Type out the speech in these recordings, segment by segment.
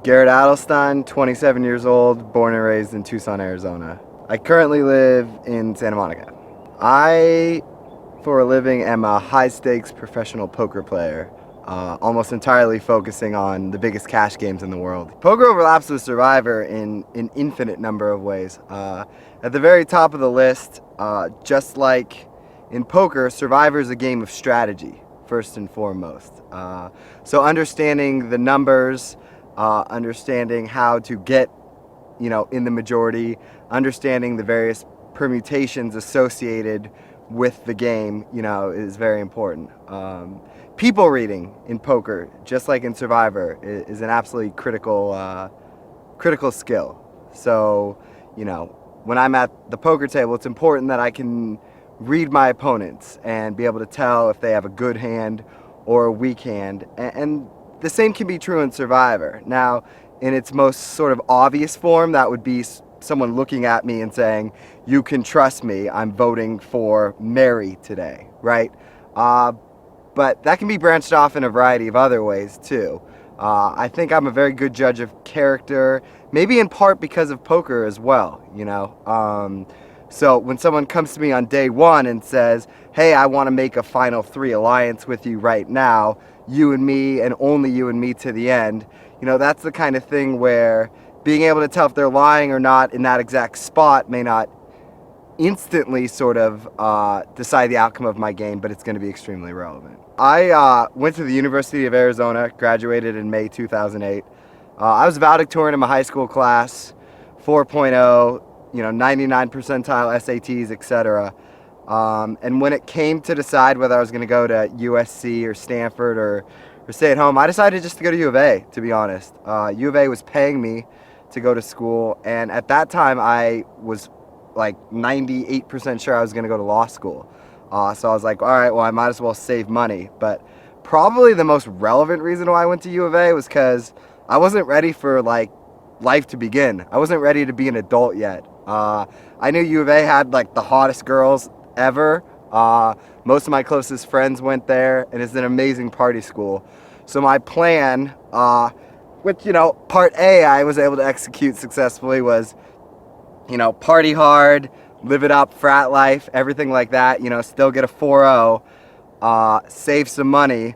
Garrett Adelstein, 27 years old, born and raised in Tucson, Arizona. I currently live in Santa Monica. I, for a living, am a high-stakes professional poker player, almost entirely focusing on the biggest cash games in the world. Poker overlaps with Survivor in an infinite number of ways. At the very top of the list, just like in poker, Survivor is a game of strategy, first and foremost. So understanding the numbers, understanding how to get, in the majority, understanding the various permutations associated with the game, is very important. People reading in poker, just like in Survivor, is an absolutely critical skill. So, when I'm at the poker table, it's important that I can read my opponents and be able to tell if they have a good hand or a weak hand. And the same can be true in Survivor. Now, in its most sort of obvious form, that would be someone looking at me and saying, "You can trust me, I'm voting for Mary today," right? But that can be branched off in a variety of other ways too. I think I'm a very good judge of character, maybe in part because of poker as well, So when someone comes to me on day one and says, "Hey, I want to make a final three alliance with you right now, you and me and only you and me to the end," that's the kind of thing where being able to tell if they're lying or not in that exact spot may not instantly sort of decide the outcome of my game, but it's going to be extremely relevant. I went to the University of Arizona, graduated in May 2008. I was valedictorian in my high school class, 4.0, 99 percentile SATs, etc. And when it came to decide whether I was going to go to USC or Stanford or stay at home, I decided just to go to U of A, to be honest. U of A was paying me to go to school, and at that time I was like 98% sure I was going to go to law school. So I was like, all right, well, I might as well save money. But probably the most relevant reason why I went to U of A was because I wasn't ready for like life to begin. I wasn't ready to be an adult yet. I knew U of A had like the hottest girls ever. Most of my closest friends went there, and it's an amazing party school. So my plan, which, part A I was able to execute successfully, was, party hard, live it up, frat life, everything like that, still get a 4.0, save some money,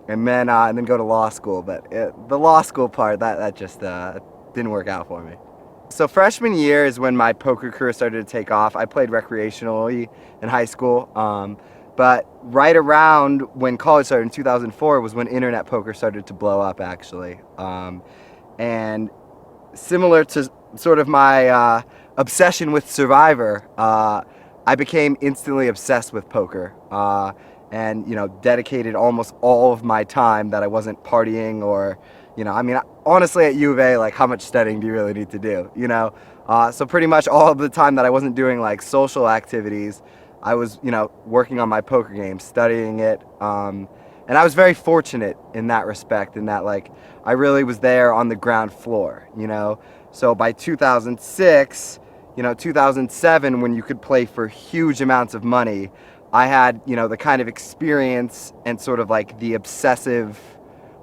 and then go to law school. But the law school part, that just didn't work out for me. So freshman year is when my poker career started to take off. I played recreationally in high school, but right around when college started in 2004 was when internet poker started to blow up, actually. And similar to sort of my obsession with Survivor, I became instantly obsessed with poker, and dedicated almost all of my time that I wasn't partying or, honestly at U of A, like, how much studying do you really need to do, So pretty much all of the time that I wasn't doing like social activities, I was, working on my poker game, studying it, and I was very fortunate in that respect, in that, like, I really was there on the ground floor, So by 2006, 2007, when you could play for huge amounts of money, I had, the kind of experience and sort of like the obsessive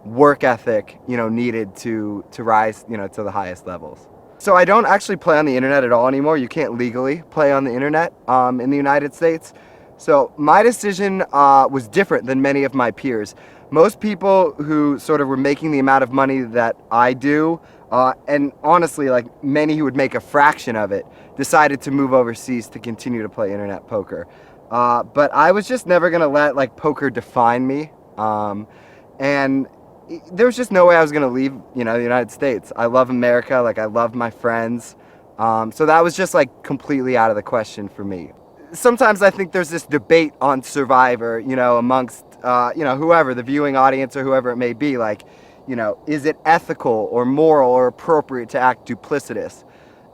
work ethic, needed to rise, to the highest levels. So I don't actually play on the internet at all anymore. You can't legally play on the internet in the United States. So my decision was different than many of my peers. Most people who sort of were making the amount of money that I do, and honestly, like many who would make a fraction of it, decided to move overseas to continue to play internet poker. But I was just never gonna let like poker define me, and there was just no way I was gonna leave, the United States. I love America, like I love my friends, so that was just like completely out of the question for me. Sometimes I think there's this debate on Survivor, amongst, whoever, the viewing audience or whoever it may be, like, is it ethical or moral or appropriate to act duplicitous?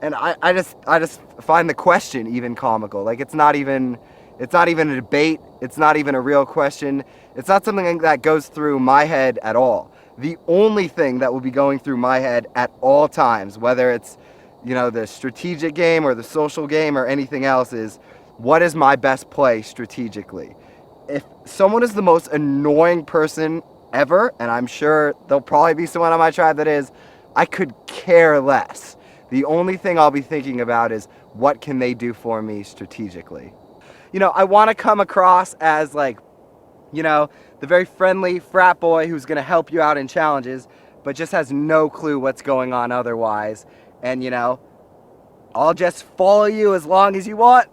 And I just find the question even comical. Like, it's not even a debate. It's not even a real question. It's not something that goes through my head at all. The only thing that will be going through my head at all times, whether it's, the strategic game or the social game or anything else, is what is my best play strategically? If someone is the most annoying person ever, and I'm sure there'll probably be someone on my tribe that is, I could care less. The only thing I'll be thinking about is what can they do for me strategically. I want to come across as like, the very friendly frat boy who's going to help you out in challenges, but just has no clue what's going on otherwise. And, I'll just follow you as long as you want,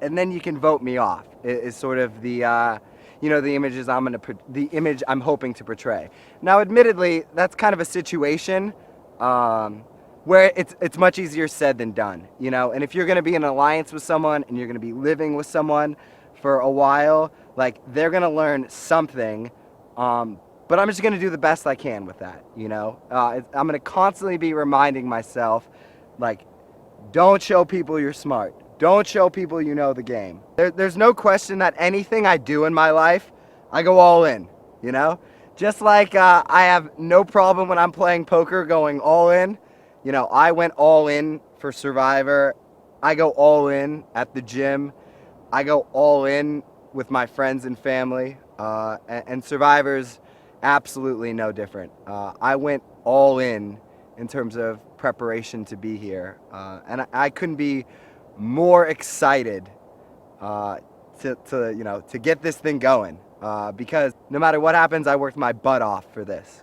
and then you can vote me off. Is sort of the image I'm hoping to portray. Now, admittedly, that's kind of a situation where it's much easier said than done. And if you're going to be in an alliance with someone and you're going to be living with someone for a while, like they're going to learn something. But I'm just going to do the best I can with that. I'm going to constantly be reminding myself, like, don't show people you're smart. Don't show people you know the game. There's no question that anything I do in my life, I go all in, Just like I have no problem when I'm playing poker going all in. I went all in for Survivor. I go all in at the gym. I go all in with my friends and family. And Survivor's absolutely no different. I went all in terms of preparation to be here, and I couldn't be more excited to get this thing going, because no matter what happens, I worked my butt off for this.